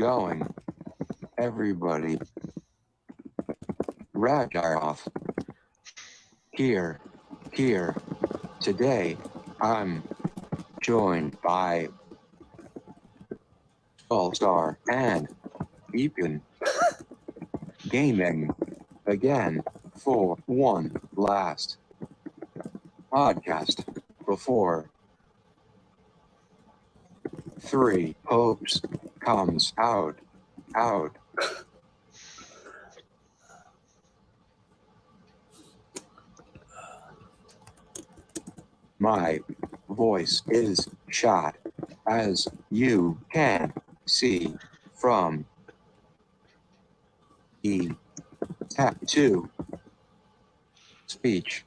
going, everybody? Ragnarok. Here, here. Today, I'm joined by Skullstar and Epyon gaming again for one last podcast before 3 hopes comes out. My voice is shot, as you can see from the tattoo speech.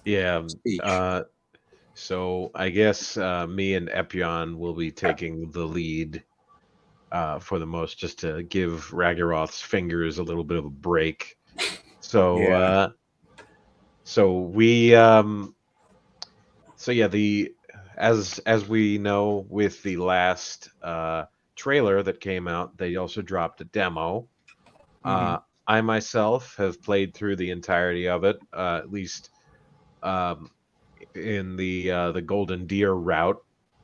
Yeah. Speech. So I guess me and Epyon will be taking the lead for the most, just to give Ragaroth's fingers a little bit of a break. So Yeah. so we so yeah, the as we know, with the last trailer that came out, they also dropped a demo. Mhm. I myself have played through the entirety of it, at least um, in the Golden Deer route.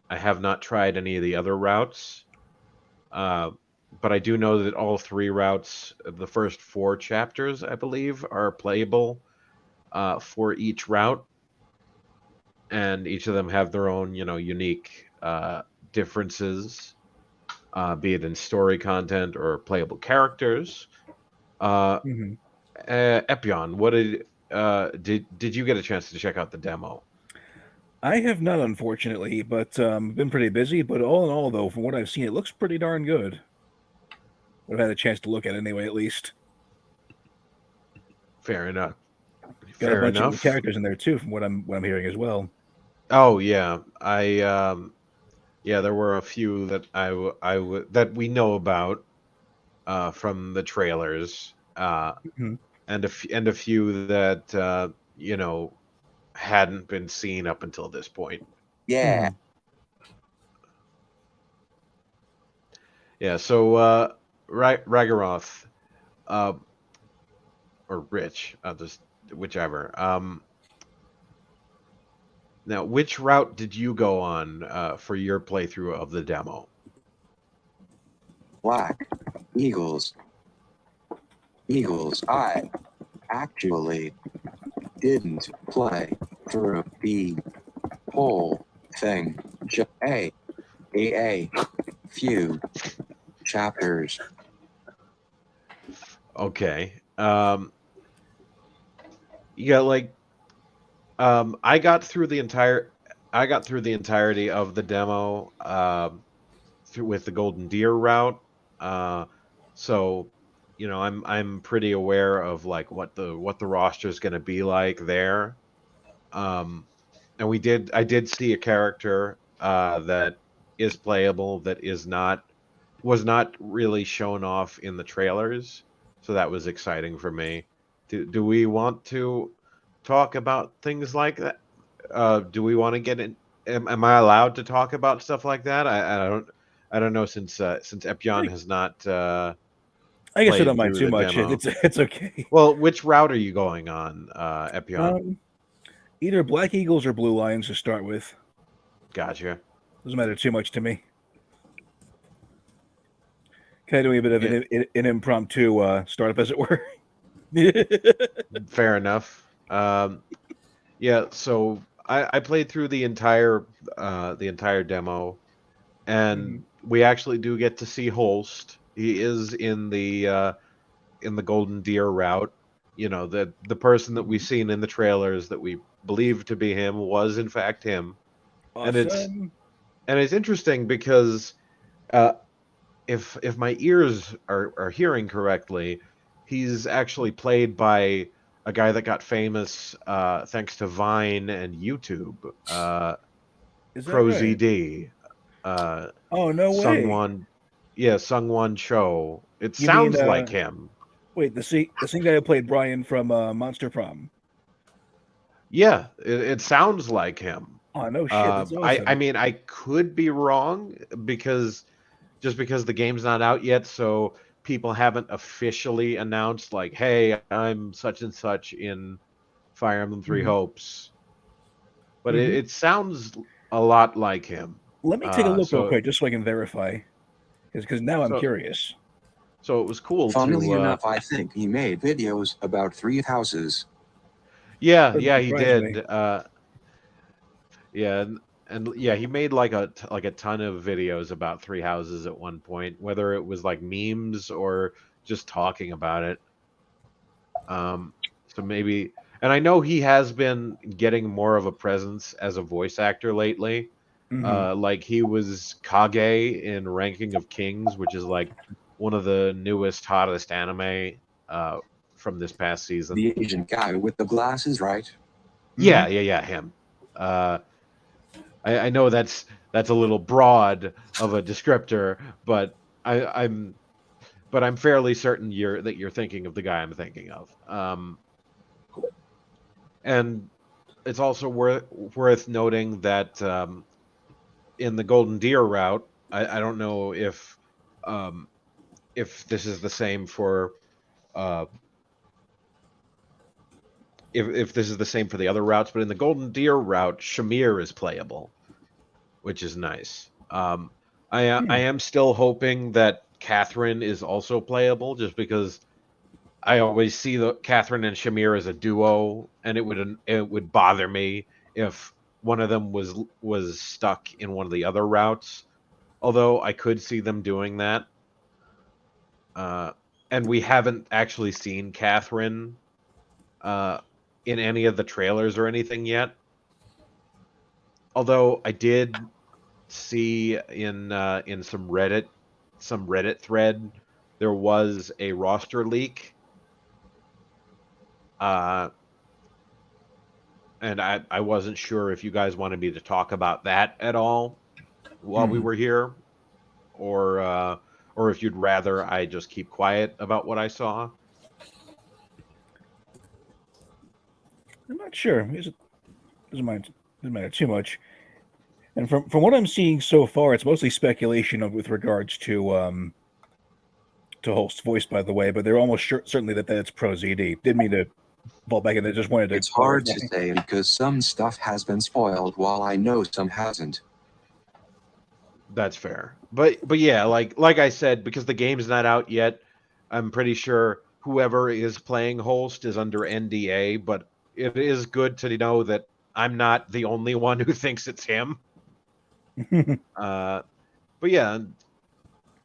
I have not tried any of the other routes, uh, but I do know that all three routes, the first 4 chapters, I believe, are playable for each route, and each of them have their own, unique differences, be it in story content or playable characters. Uh, Mhm. Epyon, what did you get a chance to check out the demo? I have not, unfortunately, but been pretty busy. But all in all, though, from what I've seen, it looks pretty darn good. I've had a chance to look at it anyway, at least. Fair enough. Got a Fair bunch of new enough. characters in there too, from what I'm hearing as well. Oh yeah, yeah, there were a few that that we know about from the trailers, Mhm. and a few that hadn't been seen up until this point. Yeah. Mhm. Yeah, so Ragaroth, uh, or Rich, just whichever. Now, which route did you go on for your playthrough of the demo? Black Eagles. I actually didn't play through the whole thing. Just a few chapters. Okay. Yeah, like I got through the entirety of the demo with the Golden Deer route. Uh, so I'm pretty aware of like what the roster is going to be like there. Um, and I did see a character that is playable, that was not really shown off in the trailers, so that was exciting for me. Do we want to talk about things like that? Do we want to get in? Am I allowed to talk about stuff like that? I don't know, since Epyon I, has not I guess I don't played mind through too the much. demo. It's okay. Well, which route are you going on, Epyon? Um, Either Black Eagles or Blue Lions to start with. Gotcha. Doesn't matter too much to me. Kind of doing a bit of Yeah, an impromptu startup, as it were. fair enough. Yeah, so I played through the entire demo, Mhm. and we actually do get to see Holst. He is in the Golden Deer route. The person that we've seen in the trailers that we believe to be him was in fact him, and Awesome. it's interesting because uh, if my ears are hearing correctly, he's actually played by a guy that got famous thanks to Vine and YouTube, Is that right? ProZD, uh, Oh, no way. Sungwon, yeah, Sungwon Cho. It You mean sounds like him. wait, the same guy who played Brian from Monster Prom? Yeah, it sounds like him. Oh no shit, that's I awesome. mean, I could be wrong because the game's not out yet, so people haven't officially announced like, "Hey, I'm such and such in Fire Emblem Three Mhm. Hopes." But Mhm. it sounds a lot like him. Let me take a look real So quick just so I can verify, because now I'm so curious. so it was cool Funnily to enough, I think he made videos about 3 houses. Wouldn't he surprise me. did. Yeah, and yeah, he made like a ton of videos about Three Houses at one point, whether it was like memes or just talking about it. So maybe, and I know he has been getting more of a presence as a voice actor lately. Mhm. Like he was Kage in Ranking of Kings, which is like one of the newest, hottest anime uh, from this past season. The Asian guy with the glasses, right? Mhm. Yeah, him. Uh, I know that's a little broad of a descriptor, but I'm fairly certain you're thinking of the guy I'm thinking of. And it's also worth noting that in the Golden Deer route, I don't know um, if this is the same for uh, if this is the same for the other routes, but in the Golden Deer route, Shamir is playable, which is nice. I Hmm. am still hoping that Catherine is also playable, just because I always see the Catherine and Shamir as a duo, and it would bother me if one of them was stuck in one of the other routes. Although I could see them doing that, uh, and we haven't actually seen Catherine uh, in any of the trailers or anything yet. Although I did see in some Reddit thread, there was a roster leak, uh, and I wasn't sure if you guys wanted me to talk about that at all while we Mhm. were here, or if you'd rather I just keep quiet about what I saw. I'm not sure. Doesn't matter too much. And from what I'm seeing so far, it's mostly speculation with regards to Holst's voice, by the way. But they're almost certainly that it's pro ZD. Didn't mean to fall back in there. Just wanted to It's hard clarify. to say because some stuff has been spoiled while I know some hasn't. That's fair. But yeah, like I said, because the game's not out yet, I'm pretty sure whoever is playing Holst is under NDA, but it is good to know that I'm not the only one who thinks it's him. Uh but yeah,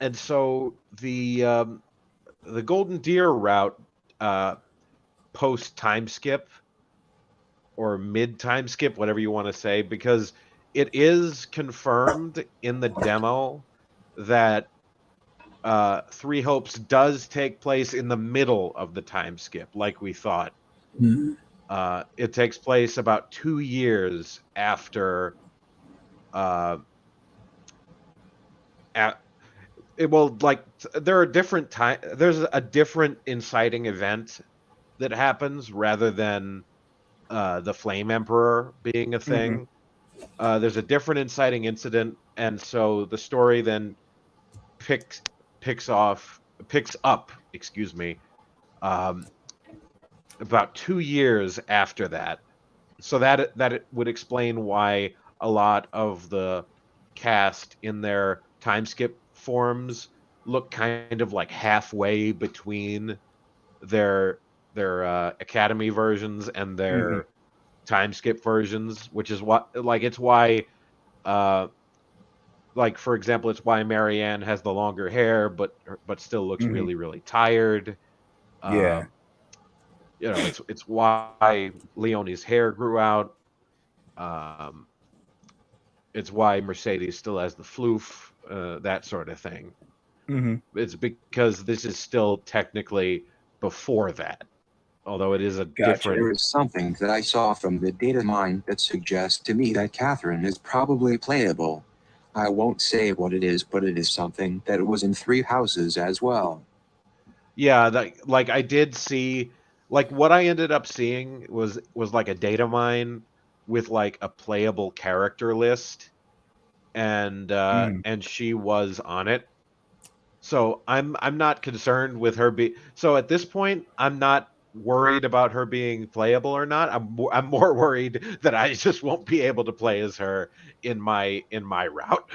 and so the Golden Deer route uh post time skip or mid time skip, whatever you want to say, because it is confirmed in the demo that Three Hopes does take place in the middle of the time skip, like we thought. It takes place about 2 years after. Uh, at, there are different time. There's a different inciting event that happens rather than the Flame Emperor being a Hmm. thing. There's a different inciting incident, and so the story then picks picks up. Excuse me. Um, about 2 years after that. So that it would explain why a lot of the cast in their time skip forms look kind of like halfway between their academy versions and Hmm. their time skip versions, which is what like it's why uh like for example it's why Marianne has the longer hair but still looks Hmm. really tired. Yeah. Um it's why Leonie's hair grew out. Um, it's why Mercedes still has the floof, that sort of thing. Hmm. It's because this is still technically before that, although it is a Gotcha. different. There is something that I saw from the data mine that suggests to me that Catherine is probably playable. I won't say what it is, but it is something that was in 3 houses as well. Yeah, like I did see, like what I ended up seeing was like a data mine with like a playable character list, and she was on it. So I'm not concerned with her so at this point I'm not worried about her being playable or not. I'm more worried that I just won't be able to play as her in my route,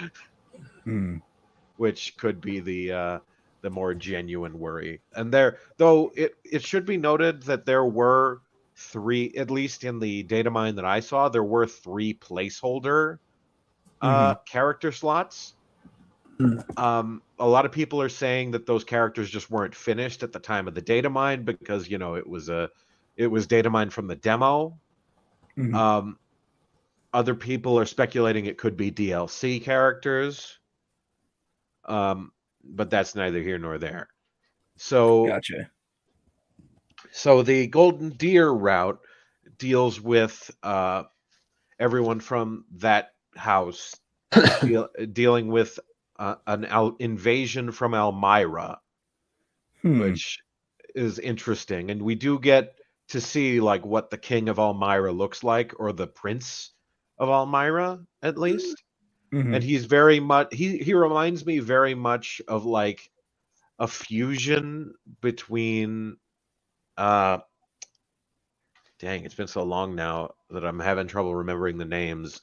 which could be the more genuine worry. And though it should be noted that there were three, at least in the data mine that I saw, there were three placeholder character slots. A lot of people are saying that those characters just weren't finished at the time of the data mine because it was data mine from the demo. Other people are speculating it could be DLC characters, but that's neither here nor there. So Gotcha. So the Golden Deer route deals with everyone from that house dealing with an invasion from Elmira, which is interesting. And we do get to see like what the king of Elmira looks like, or the prince of Elmira, at least. And he's very much he reminds me very much of like a fusion between dang, it's been so long now that I'm having trouble remembering the names.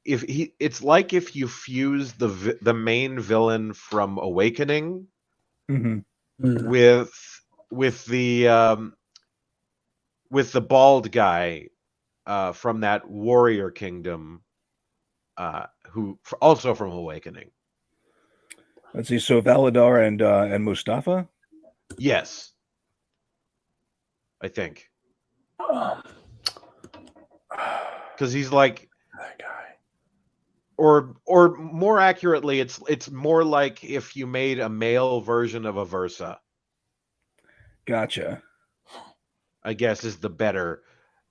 It's like if you fuse the main villain from Awakening with the bald guy from that warrior kingdom, who also from Awakening. Let's see. So Valadar and Mustafa. Yes, I think. Because he's like that guy. Or more accurately, it's more like if you made a male version of a Versa. Gotcha. I guess is the better.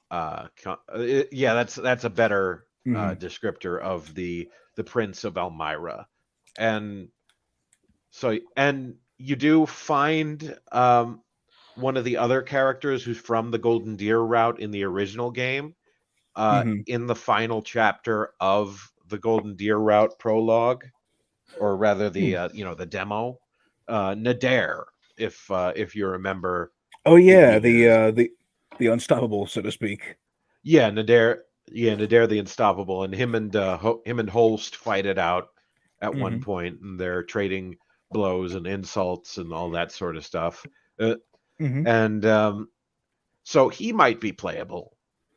That's a better descriptor of the Prince of Elmira, and you do find one of the other characters who's from the Golden Deer route in the original game, in the final chapter of the Golden Deer route prologue, or rather the the demo. Nadir, if you remember. Oh yeah, the unstoppable, so to speak. Yeah, Nadir the Unstoppable, and him and Holst fight it out at one point, and they're trading blows and insults and all that sort of stuff. And so he might be playable.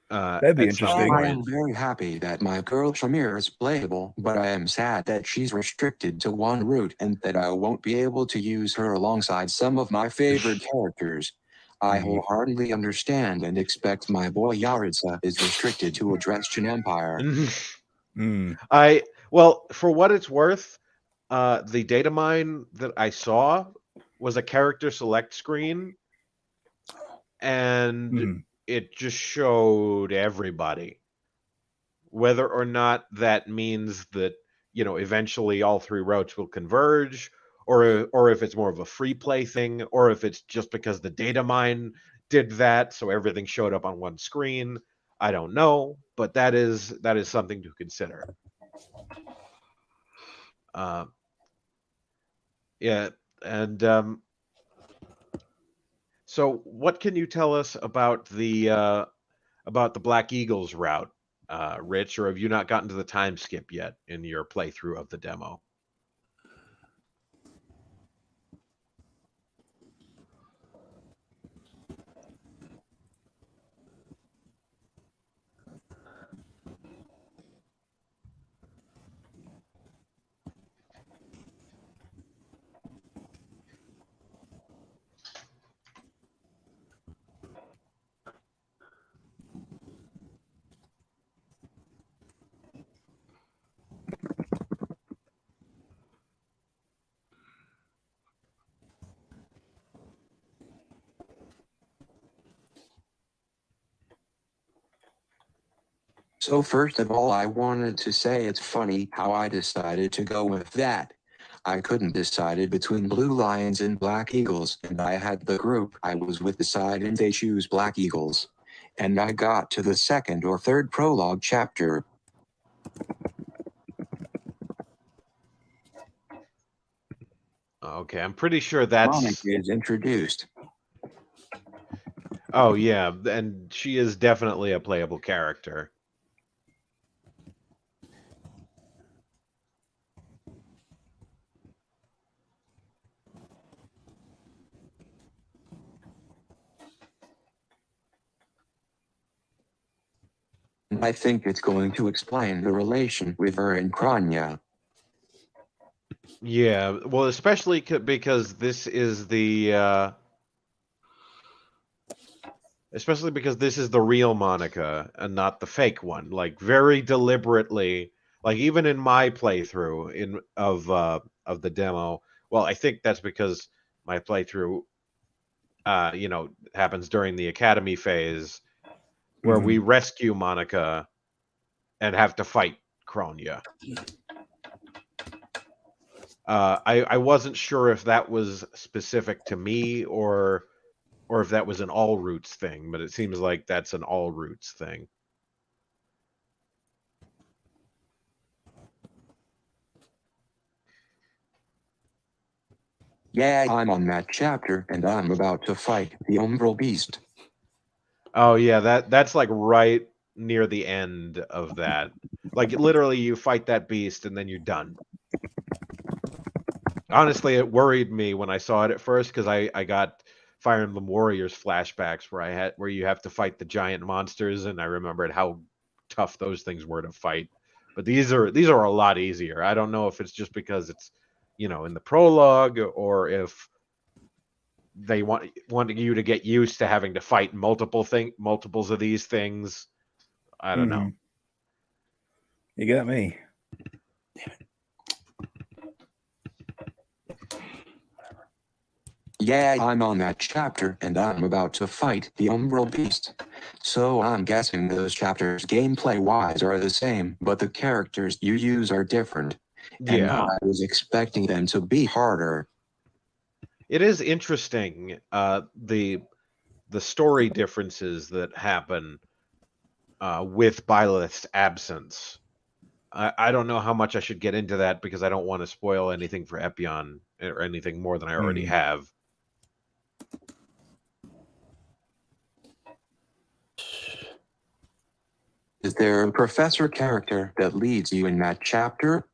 That'd be interesting. I am very happy that my girl Shamir is playable, but I am sad that she's restricted to one route and that I won't be able to use her alongside some of my favorite characters. I wholeheartedly understand and expect my boy Yaritsa is restricted to a Dresden Empire. Well, for what it's worth, the data mine that I saw was a character select screen, and it just showed everybody. Whether or not that means that eventually all three routes will converge, or if it's more of a free play thing, or if it's just because the data mine did that, so everything showed up on one screen. I don't know, but that is something to consider. Yeah, and so what can you tell us about the Black Eagles route, Rich, or have you not gotten to the time skip yet in your playthrough of the demo? So first of all, I wanted to say it's funny how I decided to go with that. I couldn't decide between Blue Lions and Black Eagles, and I had the group I was with decide and they choose Black Eagles. and I got to the second or third prologue chapter. Okay, I'm pretty sure that's... Monica is introduced. Oh, yeah, and she is definitely a playable character. I think it's going to explain the relation with her and Kranya. Yeah, well, especially because this is the... especially because this is the real Monica and not the fake one. Like, very deliberately, like even in my playthrough of the demo, well, I think that's because my playthrough happens during the academy phase where we rescue Monica and have to fight Kronya. I wasn't sure if that was specific to me or if that was an all roots thing, but it seems like that's an all roots thing. Yeah, I'm on that chapter, and I'm about to fight the Umbral Beast. Oh yeah, that's like right near the end of that. Like literally you fight that beast and then you're done. Honestly, it worried me when I saw it at first because I got Fire Emblem Warriors flashbacks where you have to fight the giant monsters, and I remembered how tough those things were to fight. But these are a lot easier. I don't know if it's just because it's in the prologue or if they want you to get used to having to fight multiples of these things. I don't know. You got me. Yeah, I'm on that chapter, and I'm about to fight the Umbral Beast. So I'm guessing those chapters gameplay-wise are the same, but the characters you use are different. And Yeah. I was expecting them to be harder. It is interesting, the story differences that happen with Byleth's absence. I don't know how much I should get into that because I don't want to spoil anything for Epyon or anything more than I already have. Is there a professor character that leads you in that chapter?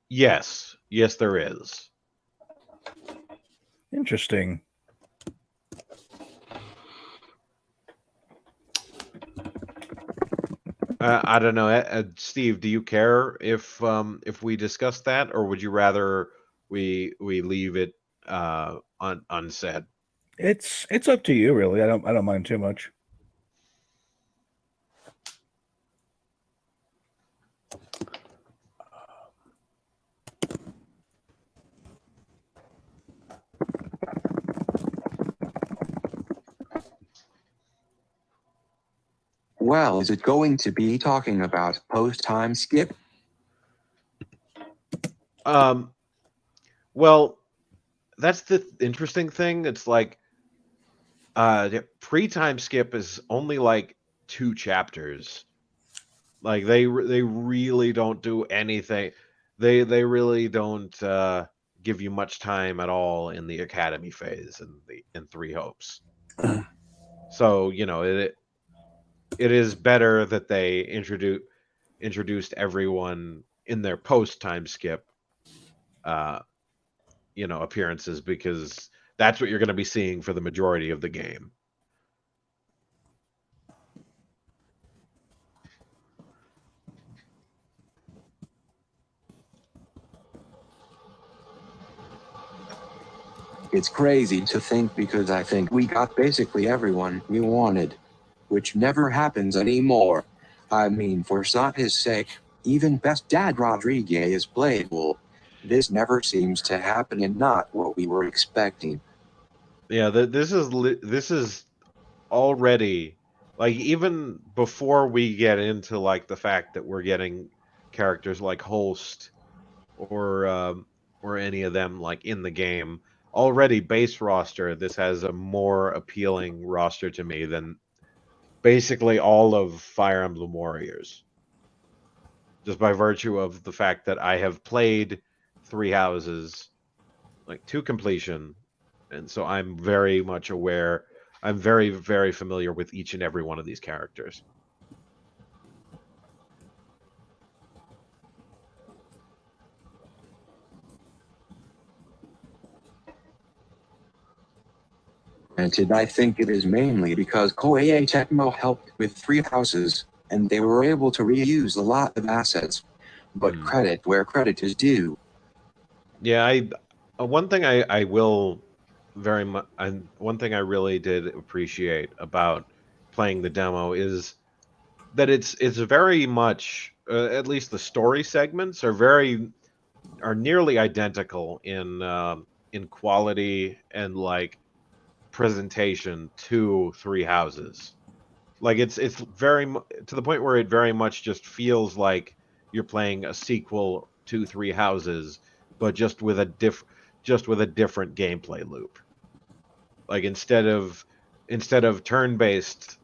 Yes, there is. Interesting. I don't know, Steve. Do you care if we discuss that, or would you rather we leave it unsaid? It's up to you, really. I don't mind too much. Well, is it going to be talking about post-time skip? Well, that's the interesting thing. It's like pre-time skip is only like 2 chapters. Like they really don't do anything. They really don't give you much time at all in the academy phase in Three Hopes. So it is better that they introduced everyone in their post time skip appearances, because that's what you're going to be seeing for the majority of the game. It's crazy to think, because I think we got basically everyone we wanted, which never happens anymore. I mean, for Sata's sake, even Best Dad Rodriguez is playable. This never seems to happen, and not what we were expecting. Yeah, this is already, like, even before we get into like the fact that we're getting characters like Holst or any of them like in the game already base roster. This has a more appealing roster to me than basically all of Fire Emblem Warriors, just by virtue of the fact that I have played Three Houses like to completion, and so I'm very much aware. I'm very, very familiar with each and every one of these characters. Granted, I think it is mainly because Koei Tecmo helped with Three Houses, and they were able to reuse a lot of assets. But credit where credit is due. Yeah, one thing I will very much, and one thing I really did appreciate about playing the demo is that it's very much, at least the story segments are nearly identical in quality and like presentation to Three Houses. Like it's very to the point where it very much just feels like you're playing a sequel to Three Houses, but just with a different gameplay loop. Like instead of turn-based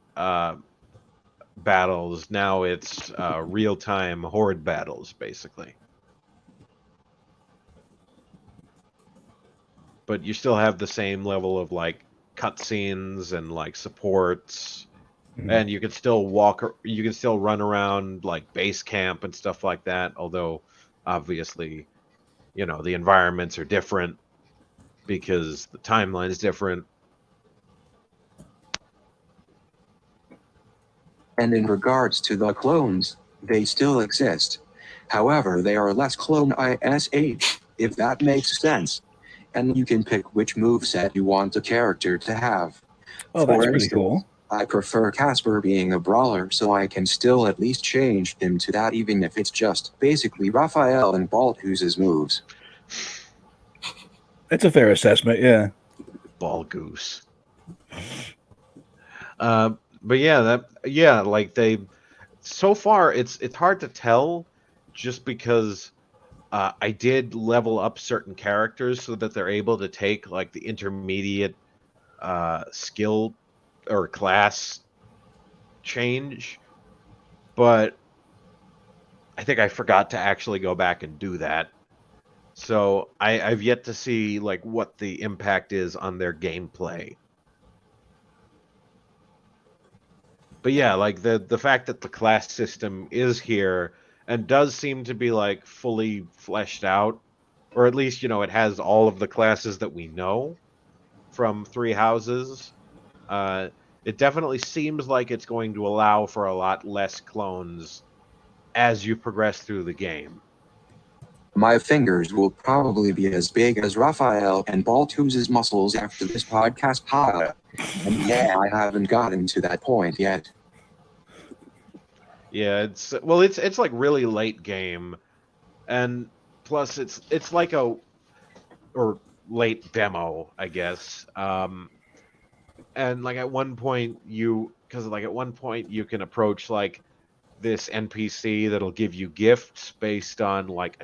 battles, now it's real-time horde battles, basically. But you still have the same level of like cutscenes and like supports, and you can still run around like base camp and stuff like that. Although, obviously, the environments are different because the timeline is different. And in regards to the clones, they still exist. However, they are less clone ISH, if that makes sense. And you can pick which moveset you want a character to have. Oh, that's pretty cool. I prefer Casper being a brawler, so I can still at least change him to that, even if it's just basically Raphael and Balthus's moves. That's a fair assessment, yeah. Ball goose. But like so far it's hard to tell, just because I did level up certain characters so that they're able to take like the intermediate skill or class change, but I think I forgot to actually go back and do that. So I've yet to see like what the impact is on their gameplay. But yeah, like the fact that the class system is here and does seem to be like fully fleshed out, or at least it has all of the classes that we know from Three Houses. It definitely seems like it's going to allow for a lot less clones as you progress through the game. My fingers will probably be as big as Raphael and Balthus's muscles after this podcast. And yeah, I haven't gotten to that point yet. Yeah, it's like really late game, and plus it's like or late demo, I guess. And like at one point you can approach like this NPC that'll give you gifts based on like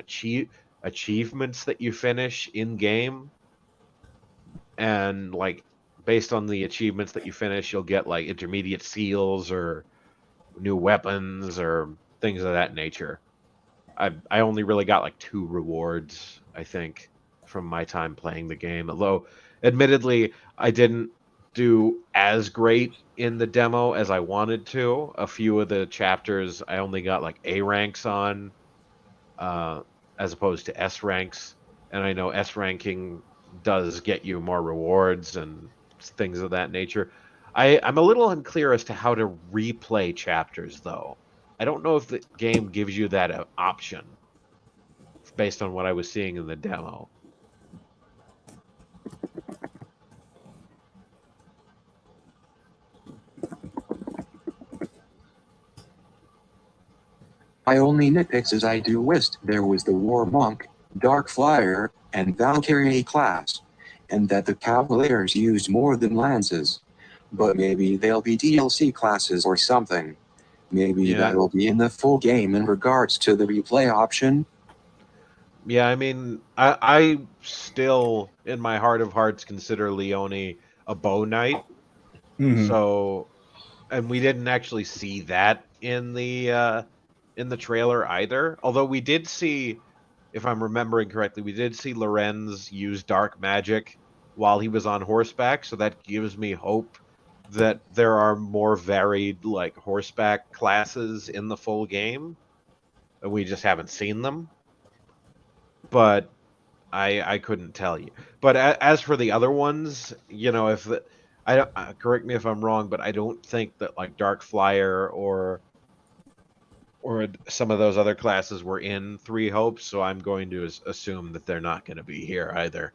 achievements that you finish in game, and like based on the achievements that you finish, you'll get like intermediate seals or new weapons or things of that nature. I only really got like 2 rewards, I think, from my time playing the game. Although, admittedly, I didn't do as great in the demo as I wanted to. A few of the chapters I only got like A ranks on, as opposed to S ranks. And I know S ranking does get you more rewards and things of that nature. I'm a little unclear as to how to replay chapters, though. I don't know if the game gives you that option based on what I was seeing in the demo. My only nitpicks is I do wish there was the War Monk, Dark Flyer, and Valkyrie class, and that the Cavaliers used more than lances. But maybe they'll be DLC classes or something. Maybe that'll be in the full game in regards to the replay option. Yeah, I mean, I still, in my heart of hearts, consider Leone a bow knight. Mm-hmm. So and we didn't actually see that in the trailer either. Although we did see, if I'm remembering correctly, we did see Lorenz use dark magic while he was on horseback, so that gives me hope that there are more varied like horseback classes in the full game. We just haven't seen them. But I couldn't tell you. But as for the other ones, if I don't, correct me if I'm wrong, but I don't think that like Dark Flyer or some of those other classes were in Three Hopes, so I'm going to assume that they're not going to be here either.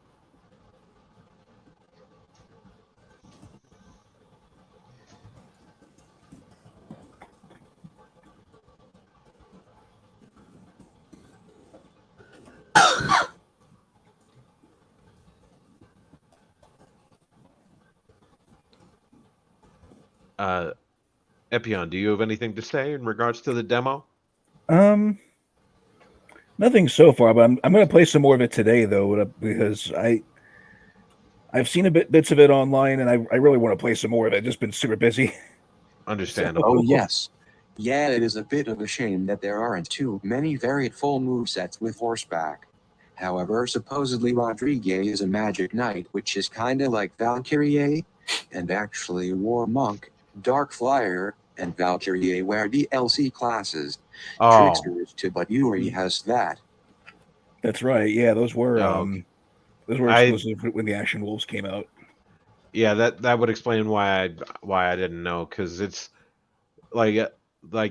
Epyon, do you have anything to say in regards to the demo? Nothing so far, but I'm going to play some more of it today though, because I've seen bits of it online, and I really want to play some more of it. I've just been super busy. Understandable. Oh, yes. Yeah, it is a bit of a shame that there aren't too many varied full movesets with horseback. However, supposedly Rodriguez is a magic knight, which is kinda like Valkyrie, and actually War Monk, Dark Flyer, and Valkyrie were DLC classes. Oh, Trickster is too, but Yuri has that. That's right. Yeah, those were okay. exclusive when the Ashen Wolves came out. Yeah, that would explain why I didn't know, because it's like I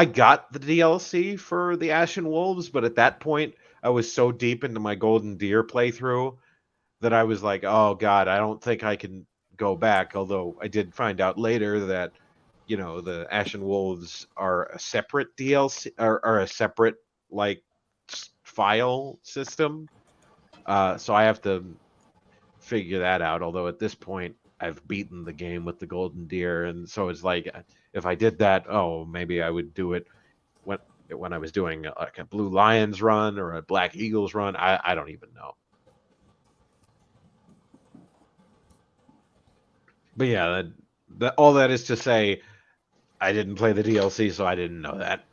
got the DLC for the Ashen Wolves, but at that point I was so deep into my Golden Deer playthrough that I was like, oh god, I don't think I can go back. Although I did find out later that the Ashen Wolves are a separate DLC, or are a separate like file system. So I have to figure that out. Although at this point I've beaten the game with the Golden Deer, and so it's like if I did that, oh, maybe I would do it when I was doing like a Blue Lions run or a Black Eagles run. I don't even know. But yeah, all that is to say, I didn't play the DLC, so I didn't know that.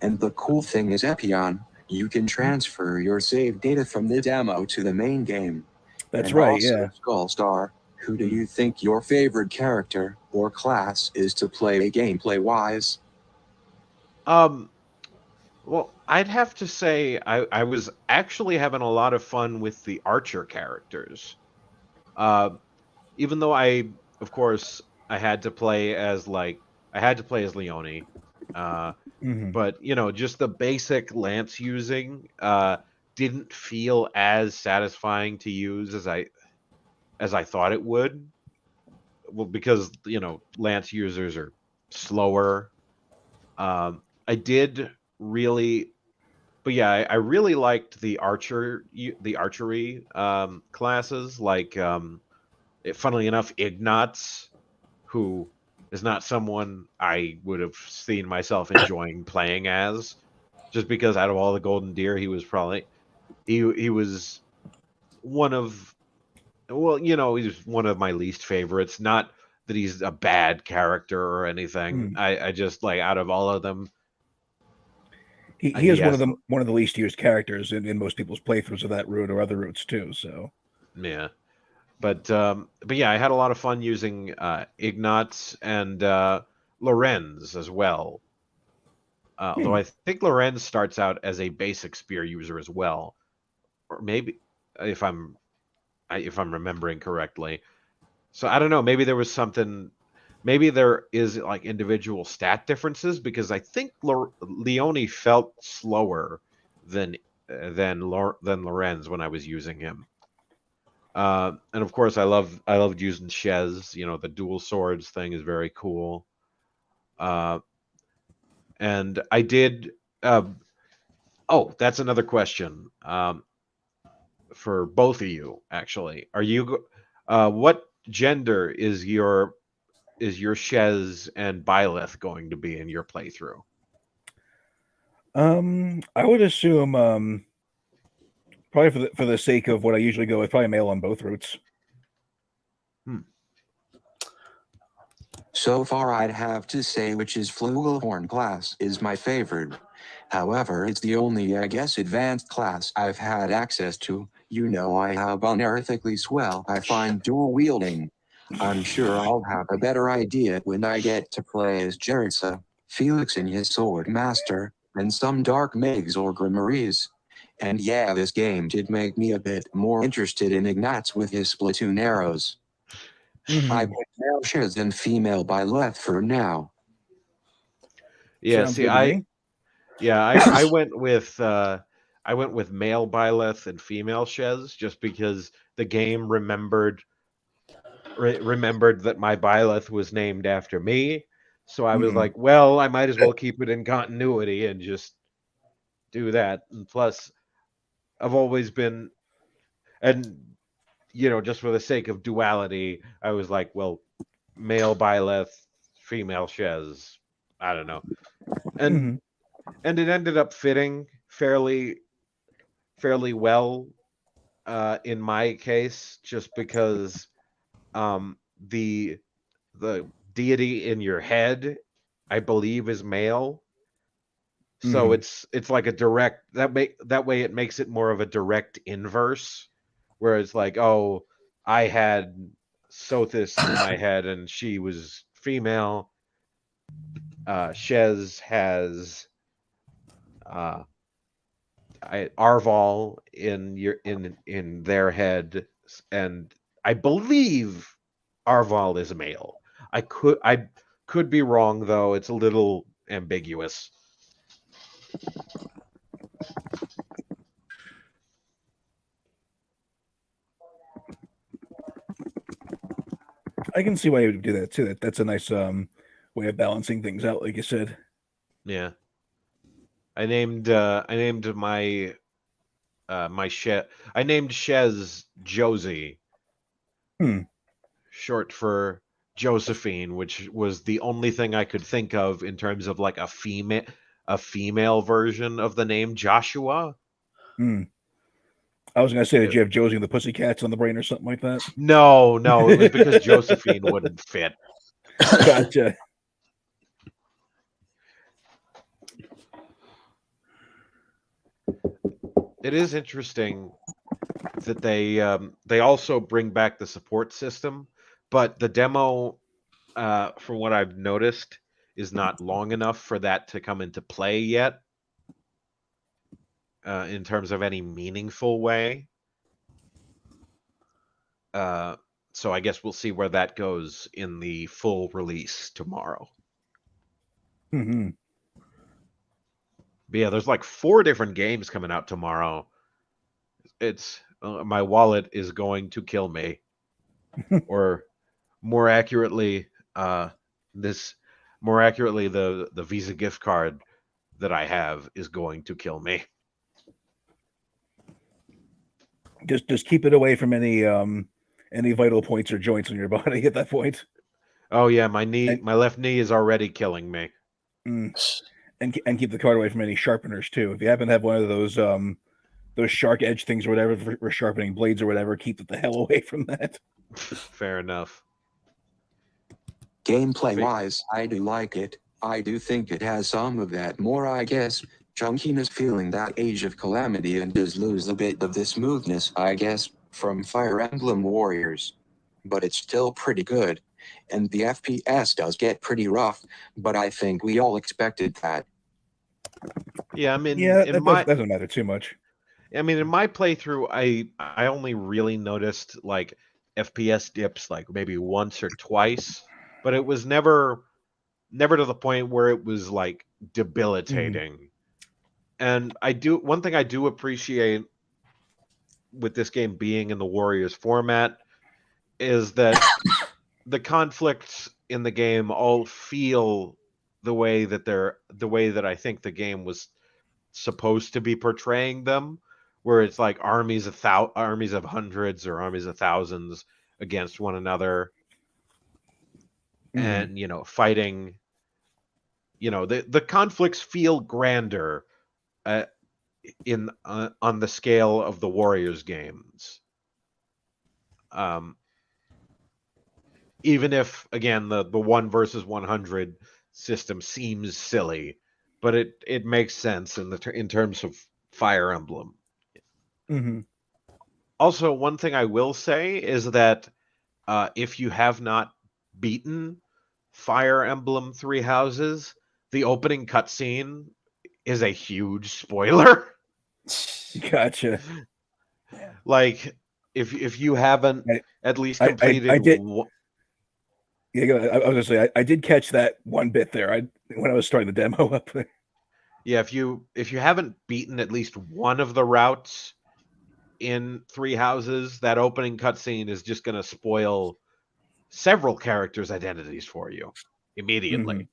And the cool thing is, Epyon, you can transfer your saved data from the demo to the main game. That's And right. also, Yeah. Skullstar, who do you think your favorite character or class is to play gameplay-wise? Well, I'd have to say I was actually having a lot of fun with the Archer characters. Uh, Even though of course, I had to play as Leone. But just the basic lance using didn't feel as satisfying to use as I thought it would. Well, because lance users are slower. I did really, but yeah, I really liked the archery classes. Like, funnily enough, Ignatz, who is not someone I would have seen myself enjoying playing as, just because out of all the Golden Deer, he was probably he was one of he's one of my least favorites. Not that he's a bad character or anything. I just like, out of all of them, He is one of the least used characters in most people's playthroughs of that route or other routes too. So yeah. But yeah, I had a lot of fun using Ignatz and Lorenz as well. Although I think Lorenz starts out as a basic spear user as well, or maybe if I'm remembering correctly. So I don't know. Maybe there was something. Maybe there is like individual stat differences, because I think Leone felt slower than Lorenz when I was using him. And of course, I loved using Shez. The dual swords thing is very cool. And I did. Oh, that's another question for both of you. Actually, are you? What gender is your Shez and Byleth going to be in your playthrough? I would assume probably for the sake of what I usually go with, probably male on both routes. So far, I'd have to say Witch's Flugelhorn class is my favorite. However, it's the only, I guess, advanced class I've had access to. You know, I have unearthly swell I find dual wielding. I'm sure I'll have a better idea when I get to play as Jerissa, Felix and his sword master, and some dark mages or grimoires. And yeah, this game did make me a bit more interested in Ignatz with his Splatoon arrows. I put male shares and female Byleth for now. Yeah, Sounds see, good to me. I went with male Byleth and female Shez just because the game remembered that my Byleth was named after me. So I was Mhm. like, well, I might as well keep it in continuity and just do that. And plus, I've always been, and just for the sake of duality, I was like, well, male Byleth, female Shez. I don't know. And and it ended up fitting fairly well in my case, just because the deity in your head, I believe, is male. So it's like a direct that way it makes it more of a direct inverse, where it's like, oh, I had Sothis in my head and she was female. Shez has Arval in their head, and I believe Arval is male. I could be wrong though. It's a little ambiguous. I can see why you would do that too. That's a nice way of balancing things out, like you said. Yeah. I named my I named Shez Josie, short for Josephine, which was the only thing I could think of in terms of like a female version of the name Joshua. I was gonna say, did you have Josie and the Pussycats on the brain or something like that? No, it was because Josephine wouldn't fit. Gotcha. It is interesting that they also bring back the support system, but the demo, from what I've noticed, is not long enough for that to come into play yet, in terms of any meaningful way. So I guess we'll see where that goes in the full release tomorrow. But yeah, there's like 4 different games coming out tomorrow. It's my wallet is going to kill me, or more accurately, the Visa gift card that I have is going to kill me. Just keep it away from any vital points or joints in your body at that point. Oh yeah, my left knee is already killing me. And keep the card away from any sharpeners too. If you happen to have one of those shark edge things or whatever for sharpening blades or whatever, keep the hell away from that. Fair enough. Gameplay-wise, I do like it. I do think it has some of that more, I guess, chunkiness feeling, that Age of Calamity, and does lose a bit of the smoothness, I guess, from Fire Emblem Warriors. But it's still pretty good. And the FPS does get pretty rough, but I think we all expected that. Yeah, I mean, that doesn't matter too much. I mean, in my playthrough, I only really noticed like FPS dips like maybe once or twice, but it was never to the point where it was like debilitating. And one thing I do appreciate with this game being in the Warriors format is that the conflicts in the game all feel the way that I think the game was supposed to be portraying them, where it's like armies of hundreds or armies of thousands against one another, and fighting. The conflicts feel grander on the scale of the Warriors games. even if again the 1 versus 100 system seems silly, but it makes sense in terms of Fire Emblem. Mm-hmm. Also, one thing I will say is that if you have not beaten Fire Emblem Three Houses, the opening cutscene is a huge spoiler. Gotcha. Like, if you haven't at least I completed did. Yeah, I was gonna say I did catch that one bit there. When I was starting the demo up there. Yeah, if you haven't beaten at least one of the routes in Three Houses, that opening cutscene is just going to spoil several characters' identities for you immediately. Mm-hmm.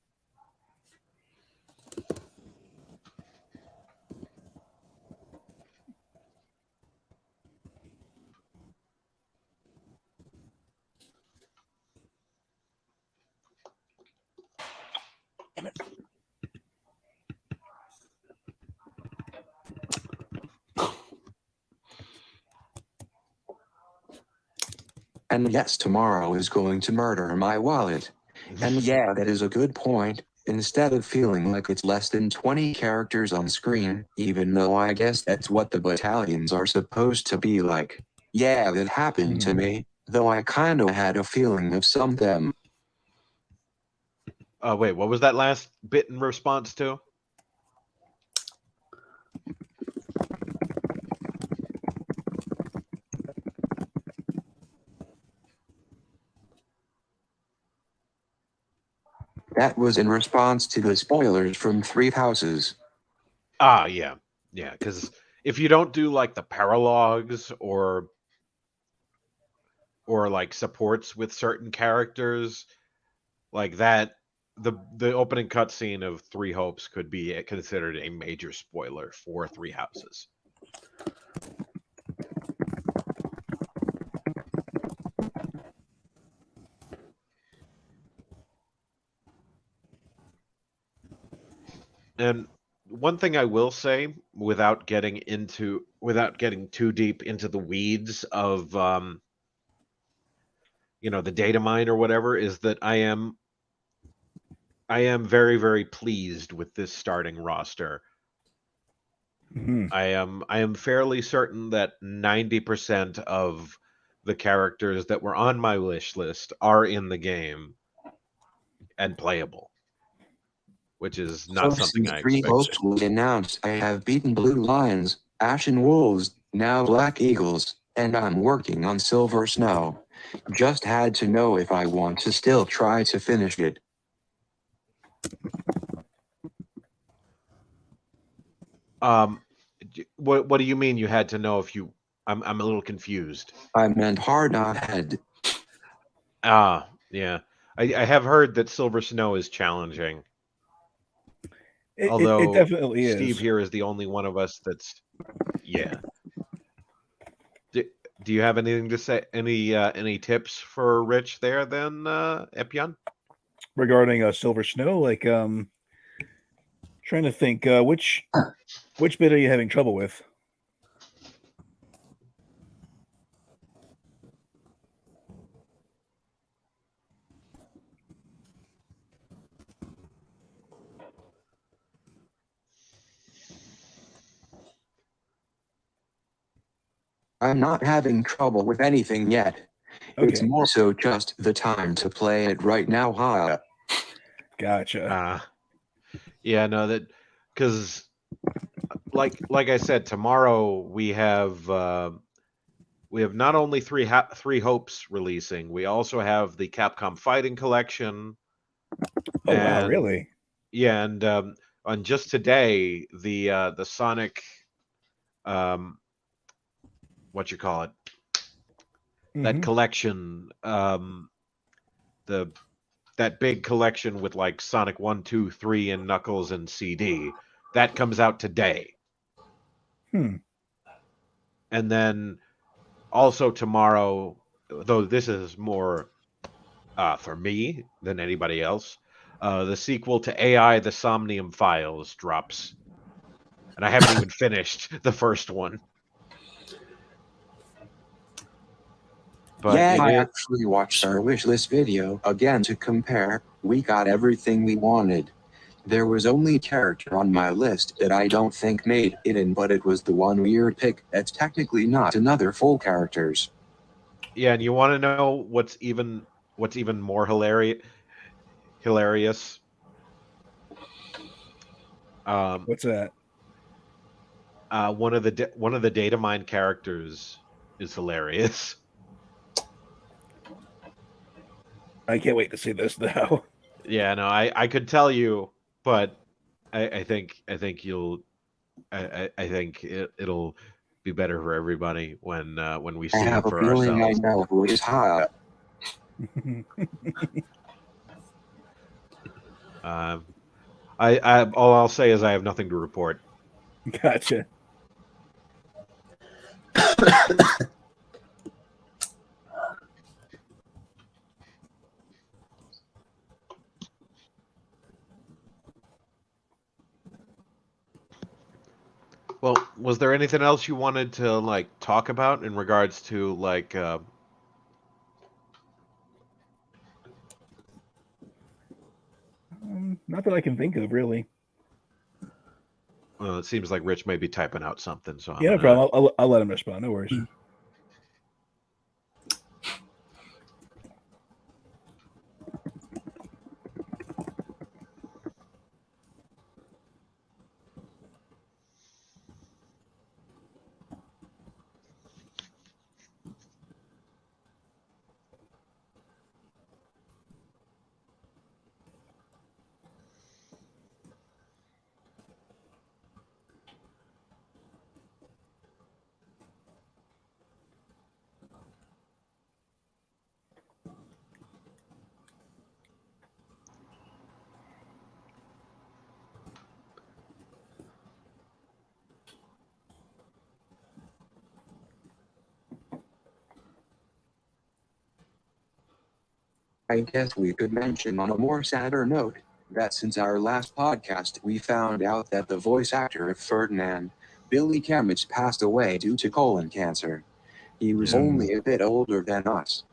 And yes, tomorrow is going to murder my wallet. And yeah, that is a good point. Instead of feeling like it's less than 20 characters on screen, even though I guess that's what the battalions are supposed to be like. Yeah, that happened to me, though I kinda had a feeling of some them. Wait, what was that last bit in response to? That was in response to the spoilers from Three Houses. Ah, yeah. Yeah, because if you don't do like the paralogs or like supports with certain characters like that, the opening cutscene of Three Hopes could be considered a major spoiler for Three Houses. And one thing I will say, without getting too deep into the weeds of the data mine or whatever, is that I am very, very pleased with this starting roster. Mm-hmm. I am fairly certain that 90% of the characters that were on my wish list are in the game and playable, which is not So something since I Three expected. Hopes was announced, I have beaten Blue Lions, Ashen Wolves, now Black Eagles, and I'm working on Silver Snow. Just had to know if I want to still try to finish it. What do you mean you had to know if you? I'm a little confused. I meant hard not head. Ah, yeah. I have heard that Silver Snow is challenging. It Although definitely Steve is. here is the only one of us that's, yeah. Do you have anything to say? Any tips for Rich there then, Epyon? Regarding Silver Snow, trying to think which bit are you having trouble with? I'm not having trouble with anything yet. Okay. It's more so just the time to play it right now, huh? Gotcha. Yeah, no, that because like I said, tomorrow we have not only Three Hopes releasing, we also have the Capcom Fighting Collection. Oh wow, really? Yeah, and on just today, the Sonic, what you call it, that collection, that big collection with like Sonic 1, 2, 3, and Knuckles and CD, that comes out today. And then also tomorrow, though this is more for me than anybody else, the sequel to AI The Somnium Files drops. And I haven't even finished the first one. But yeah, I actually watched our wish list video again to compare. We got everything we wanted. There was only a character on my list that I don't think made it in, but it was the one weird pick that's technically not another full characters. Yeah, and you want to know what's even more hilarious? What's that? One of the data mine characters is hilarious. I can't wait to see this now. Yeah, no, I could tell you, but I think you'll I think it'll be better for everybody when we I see have it a for feeling I ourselves. know who is hot. All I'll say is I have nothing to report. Gotcha. Well, was there anything else you wanted to like talk about in regards to like Not that I can think of, really. well, it seems like Rich may be typing out something, so Yeah, no problem. I'll let him respond. No worries. I guess we could mention on a more sadder note that since our last podcast we found out that the voice actor of Ferdinand, Billy Kamich, passed away due to colon cancer. He was only a bit older than us.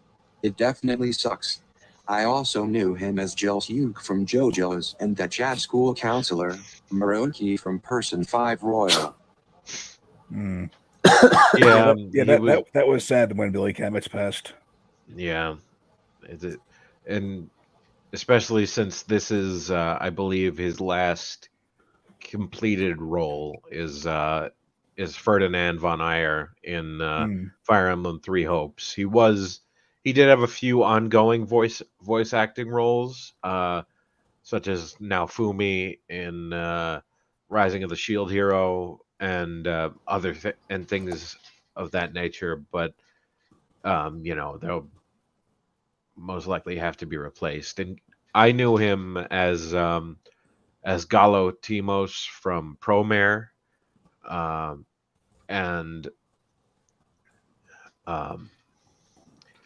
It definitely sucks. I also knew him as Jill Hugh from JoJo's and the chat school counselor, Maroki from Person 5 Royal. yeah, that was sad when Billy Kamich passed. Yeah, and especially since this is, I believe, his last completed role is Ferdinand von Ayer in Fire Emblem Three Hopes. He did have a few ongoing voice acting roles, such as Naofumi in Rising of the Shield Hero and and things of that nature. But they'll most likely have to be replaced. And I knew him as Gallo Timos from Promare, and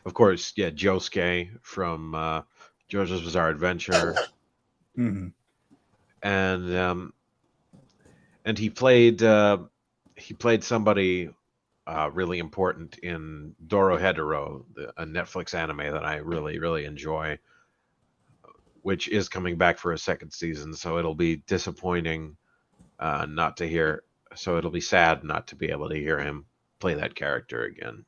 of course, yeah, Josuke from JoJo's Bizarre Adventure, and he played somebody really important in Dorohedoro, a Netflix anime that I really, really enjoy, which is coming back for a second season. So it'll be disappointing not to hear. So it'll be sad not to be able to hear him play that character again.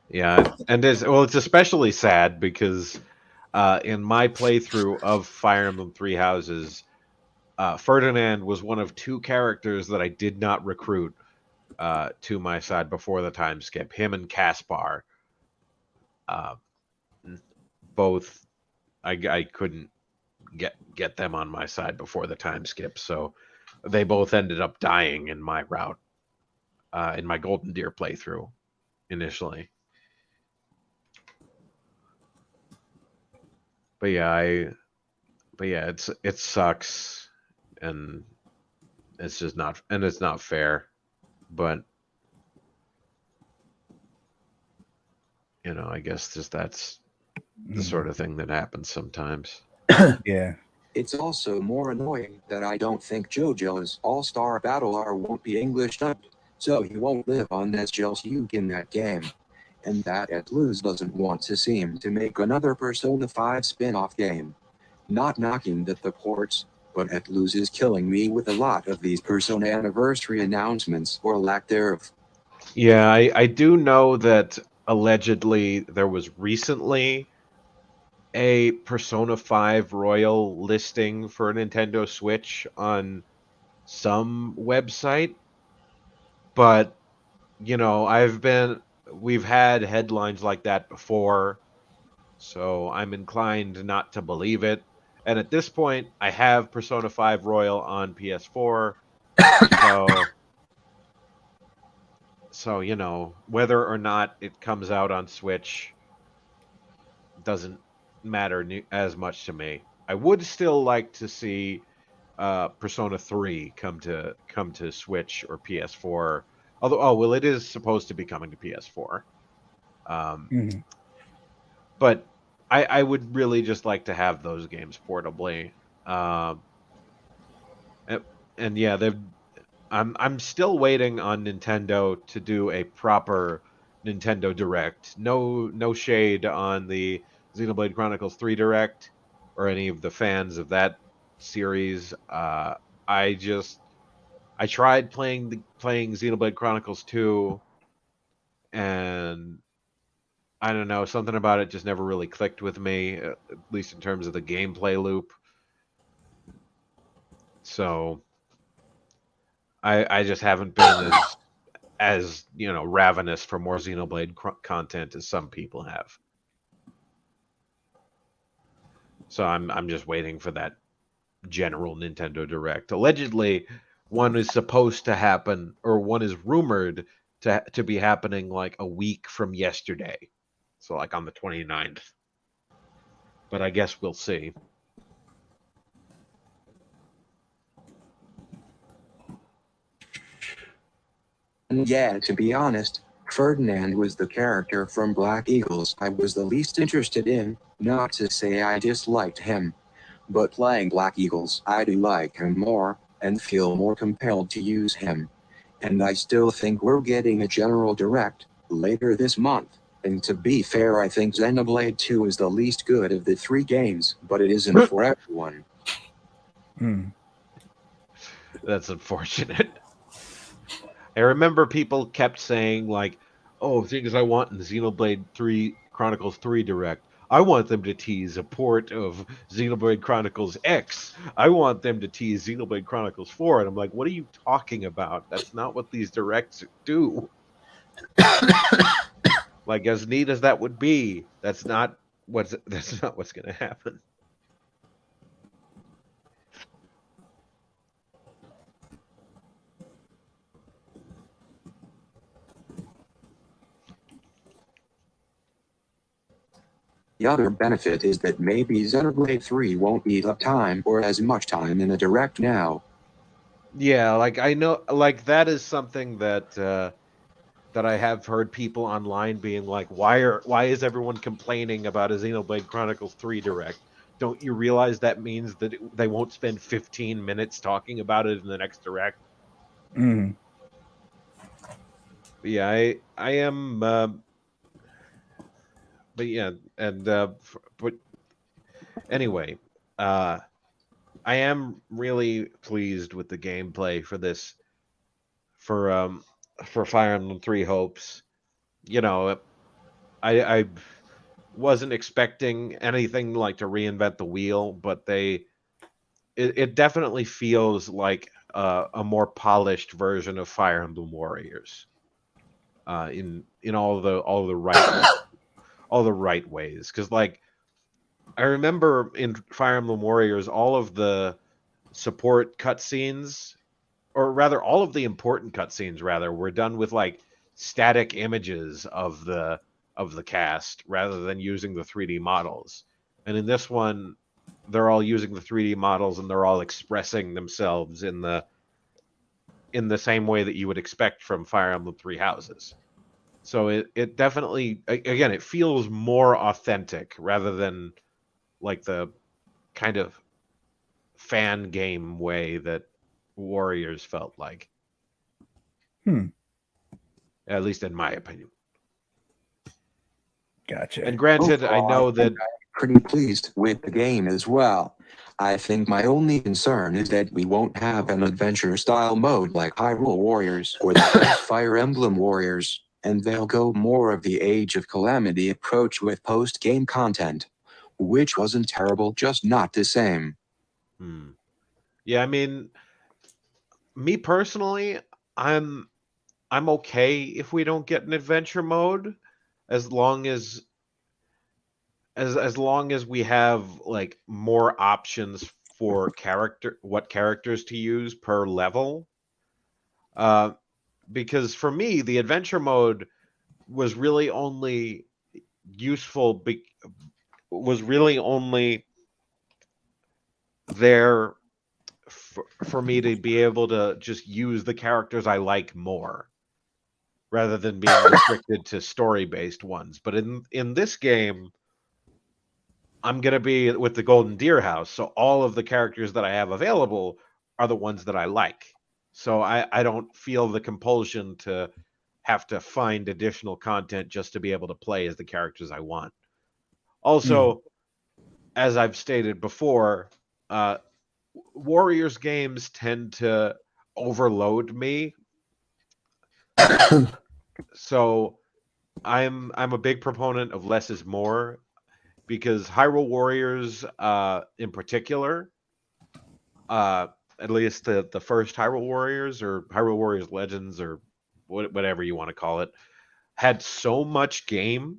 Yeah, and it's especially sad because in my playthrough of Fire Emblem Three Houses, Ferdinand was one of two characters that I did not recruit to my side before the time skip. Him and Caspar, both I couldn't get them on my side before the time skip, so they both ended up dying in my route, in my Golden Deer playthrough initially. But yeah, it sucks, and it's just not, and it's not fair. But I guess just that's the sort of thing that happens sometimes. Yeah. It's also more annoying that I don't think JoJo's All-Star Battle R won't be English dubbed, so he won't live on as Jill Hugh in that game. and that Atlus doesn't want to seem to make another Persona 5 spin-off game. Not knocking the ports, but Atlus is killing me with a lot of these Persona anniversary announcements or lack thereof. Yeah, I do know that allegedly there was recently a Persona 5 Royal listing for a Nintendo Switch on some website, but we've had headlines like that before, so I'm inclined not to believe it. And at this point, I have Persona 5 Royal on PS4, so whether or not it comes out on Switch doesn't matter as much to me. I would still like to see Persona 3 come to Switch or PS4. Although, it is supposed to be coming to PS4. But I would really just like to have those games portably. And yeah, I'm still waiting on Nintendo to do a proper Nintendo Direct. No shade on the Xenoblade Chronicles 3 Direct or any of the fans of that series. I tried playing Xenoblade Chronicles 2, and I don't know, something about it just never really clicked with me, at least in terms of the gameplay loop. So I just haven't been as ravenous for more Xenoblade content as some people have. So I'm just waiting for that general Nintendo Direct. Allegedly, one is supposed to happen, or one is rumored to be happening like a week from yesterday. So like on the 29th. But I guess we'll see. And yeah, to be honest, Ferdinand was the character from Black Eagles I was the least interested in, not to say I disliked him. But playing Black Eagles, I do like him more, and feel more compelled to use him. And I still think we're getting a general direct later this month. And to be fair, I think Xenoblade 2 is the least good of the 3 games, but it isn't for everyone. That's unfortunate. I remember people kept saying like, "Oh, things I want in Xenoblade 3 Chronicles 3 Direct. I want them to tease a port of Xenoblade Chronicles X. I want them to tease Xenoblade Chronicles 4." And I'm like, "What are you talking about? That's not what these directs do." Like, as neat as that would be, that's not what's going to happen. The other benefit is that maybe Xenoblade 3 won't eat up time or as much time in the direct now. Yeah, like I know, like that is something that I have heard people online being like, why is everyone complaining about a Xenoblade Chronicles 3 Direct? Don't you realize that means that they won't spend 15 minutes talking about it in the next Direct? But yeah, I am. But yeah, and but anyway, I am really pleased with the gameplay for this for Fire Emblem Three Hopes. I wasn't expecting anything like to reinvent the wheel, but it definitely feels like a more polished version of Fire Emblem Warriors. In all the right ways, because like I remember in Fire Emblem Warriors, all of the support cutscenes, or rather all of the important cutscenes rather, were done with like static images of the cast rather than using the 3D models. And in this one, they're all using the 3D models and they're all expressing themselves in the same way that you would expect from Fire Emblem Three Houses. So it definitely, again, it feels more authentic rather than like the kind of fan game way that Warriors felt like. At least in my opinion. Gotcha. And granted, I know that pretty pleased with the game as well. I think my only concern is that we won't have an adventure-style mode like Hyrule Warriors or the Fire Emblem Warriors, and they'll go more of the Age of Calamity approach with post-game content, which wasn't terrible, just not the same. Yeah, I mean, me personally, I'm okay if we don't get an adventure mode, as long as long as we have like more options for what characters to use per level. Because for me, the adventure mode was really only useful was really only there for me to be able to just use the characters I like more, rather than being restricted to story-based ones. But in this game, I'm going to be with the Golden Deer House, so all of the characters that I have available are the ones that I like. So I don't feel the compulsion to have to find additional content just to be able to play as the characters I want. Also, as I've stated before, Warriors games tend to overload me. So I'm a big proponent of less is more, because Hyrule Warriors, in particular, at least the first Hyrule Warriors, or Hyrule Warriors Legends, or whatever you want to call it, had so much game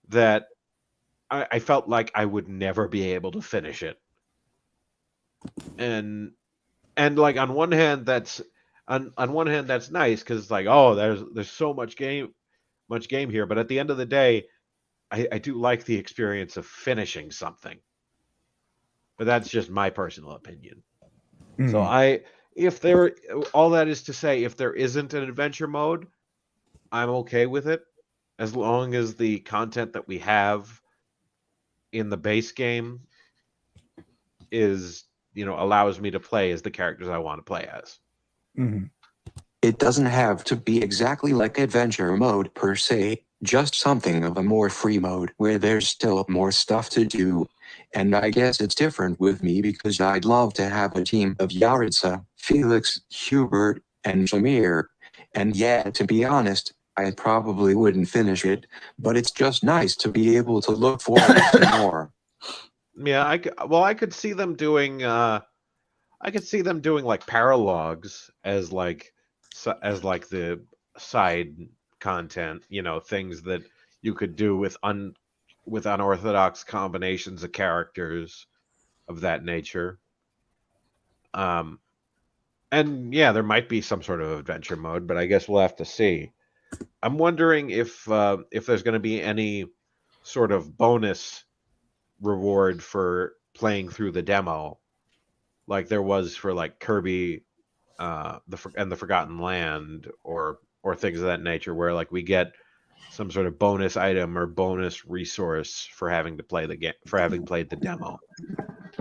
that I felt like I would never be able to finish it. And like on one hand that's nice, because like, oh, there's so much game here, but at the end of the day, I do like the experience of finishing something. But that's just my personal opinion. So all that is to say, if there isn't an adventure mode, I'm okay with it, as long as the content that we have in the base game is, allows me to play as the characters I want to play as. It doesn't have to be exactly like adventure mode per se, just something of a more free mode where there's still more stuff to do. And I guess it's different with me because I'd love to have a team of Yaritza, Felix, Hubert, and Shamir. And yeah, to be honest, I probably wouldn't finish it, but it's just nice to be able to look forward to more. Yeah, I could see them doing like paralogs as like the side content, things that you could do with unorthodox combinations of characters of that nature. And yeah, there might be some sort of adventure mode, but I guess we'll have to see. I'm wondering if there's going to be any sort of bonus reward for playing through the demo, like there was for like Kirby, the Forgotten Land, or things of that nature, where like we get some sort of bonus item or bonus resource for having to play the game, for having played the demo.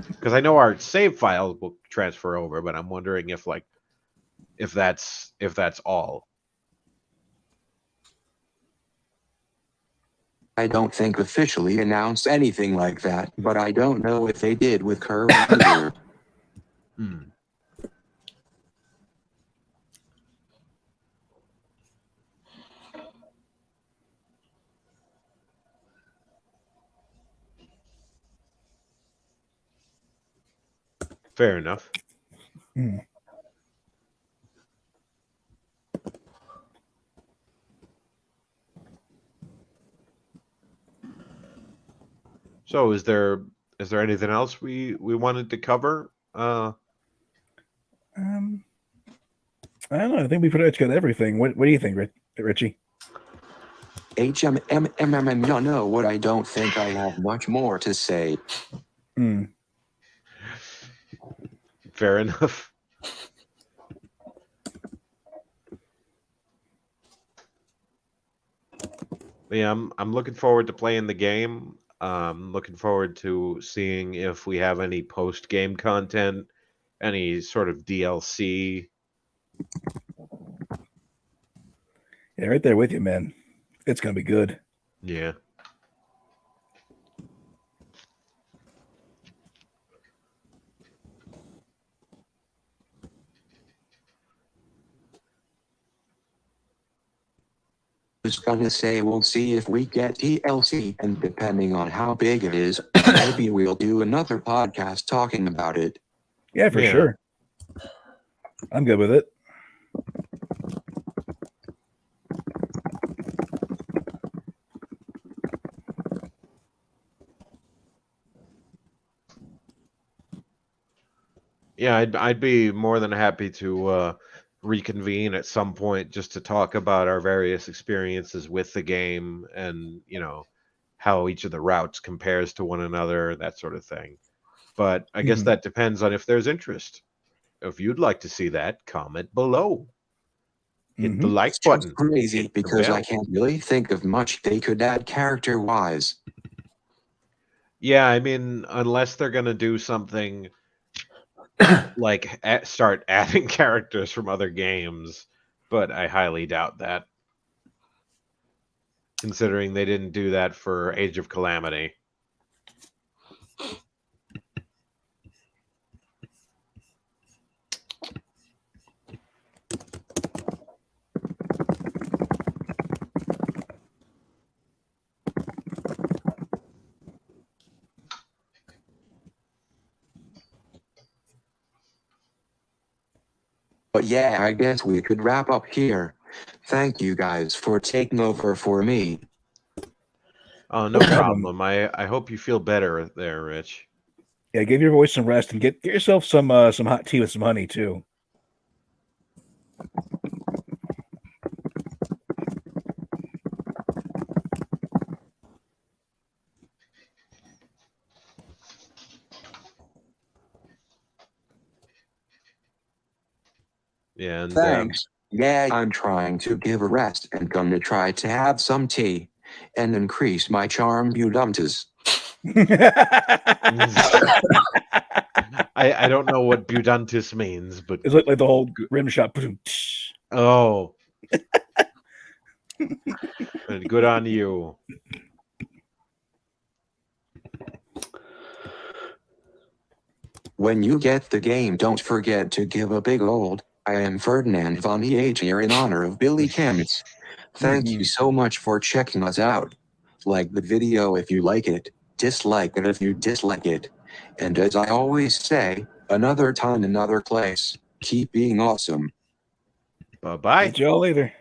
Because I know our save file will transfer over, but I'm wondering if that's all. I don't think officially announced anything like that, but I don't know if they did with Kirby either. Fair enough. So is there anything else we wanted to cover? I don't know. I think we pretty much got everything. What do you think, Richie? No, what I don't think I have much more to say. Fair enough. Yeah, I'm looking forward to playing the game. Looking forward to seeing if we have any post-game content, any sort of DLC. Yeah, right there with you, man. It's gonna be good. Yeah. was gonna say we'll see if we get DLC, and depending on how big it is, maybe we'll do another podcast talking about it. Yeah, for Yeah. sure. I'm good with it. Yeah, I'd be more than happy to reconvene at some point just to talk about our various experiences with the game and, you know, how each of the routes compares to one another, that sort of thing. But I guess Mhm. that depends on if there's interest. If you'd like to see that, comment below. Hit the Mhm. like It's just button. crazy Hit the because I bell. can't really think of much they could add character-wise. Yeah, I mean, unless they're gonna do something like start adding characters from other games, but I highly doubt that, considering they didn't do that for Age of Calamity. But yeah, I guess we could wrap up here. Thank you guys for taking over for me. Oh, no problem. I hope you feel better there, Rich. Yeah, give your voice some rest and get yourself some hot tea with some honey too. Yeah, and Thanks. Yeah, I'm trying to give a rest and gonna try to have some tea and increase my charm budumtus. I don't know what buduntus means, but It's like the whole rim shot. oh, good on you. When you get the game, don't forget to give a big old I am Ferdinand von EH here in honor of Billy Kamitz. Thank you so much for checking us out. Like the video if you like it, dislike it if you dislike it. And as I always say, another time, another place. Keep being awesome. Bye-bye. Catch y'all later.